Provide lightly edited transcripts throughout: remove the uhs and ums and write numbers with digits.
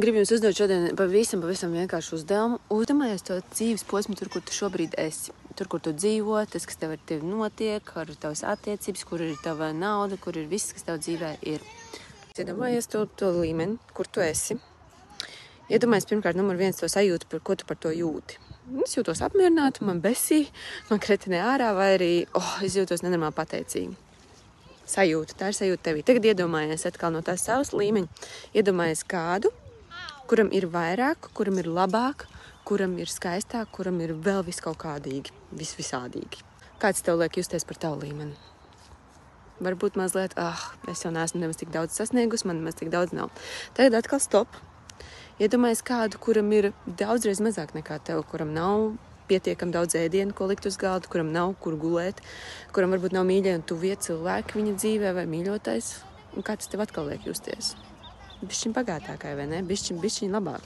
Gribu jums uzdot šodien pavisam vienkāršu uzdevumu. Uzdomājies to dzīves posmu tur, kur tu šobrīd esi. Tur, kur tu dzīvo, tas, kas tev ar tevi notiek, ar tavas attiecības, kur ir tava nauda, kur ir viss, kas tev dzīvē ir. Iedomājies to līmeni, kur tu esi. Iedomājies pirmkārt numur 1 to sajūtu, par ko tu par to jūti. Es jūtos apmierināta, man besī, man kretinē ārā, vai arī, es jūtos nenormāli pateicīgi. Sajūta, tā ir sajūta tevī. Tagad iedomājies atkal no tās savas līmeņa. Iedomājies kādu, kuram ir vairāk, kuram ir labāk, kuram ir skaistāk, kuram ir vēl viskaut kādīgi, visādīgi. Kāds tev liek justies par tavu līmeni? Varbūt mazliet, es jau neesmu nemaz tik daudz sasniegus, man nemaz tik daudz nav. Tagad atkal stop. Iedomājies kādu, kuram ir daudzreiz mazāk nekā tev, kuram nav pietiekam daudz ēdienu, ko likt uz galda, kuram nav kur gulēt, kuram varbūt nav mīļie un tuvie cilvēki viņa dzīvē vai mīļotais. Un kāds tev atkal liek justies? Bišķiņ bagātākai, vai ne? Bišķiņ labāk.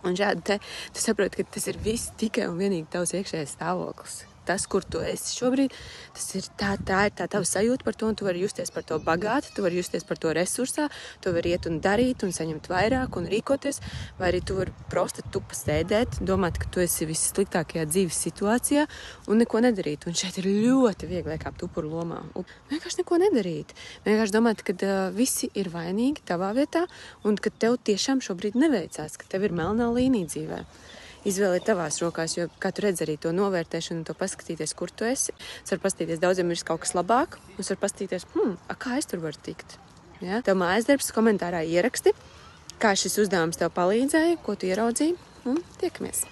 Un šādi te, tu saproti, ka tas ir viss tikai un vienīgi tavs iekšējais stāvoklis. Tas, kur tu esi šobrīd, tas ir tā ir tā tava sajūta par to, un tu vari justies par to bagāti, tu vari justies par to resursā, tu vari iet un darīt un saņemt vairāk un rīkoties, vai arī tu vari prosti tupa sēdēt, domāt, ka tu esi vissliktākajā dzīves situācijā un neko nedarīt. Un šeit ir ļoti viegli kāpt upuru lomā. Vienkārši neko nedarīt. Vienkārši domāt, ka visi ir vainīgi tavā vietā un ka tev tiešām šobrīd neveicās, ka tev ir melnā līnija dzīvē. Izvēle ir tavās rokās, jo, kā tu redz arī to novērtēšanu, to paskatīties, kur tu esi. Es varu paskatīties, daudziem ir kaut kas labāk, un es varu paskatīties, kā es tur varu tikt. Ja? Tev mājas darbs komentārā ieraksti, kā šis uzdevums tev palīdzēja, ko tu ieraudzīji, un tiekamies.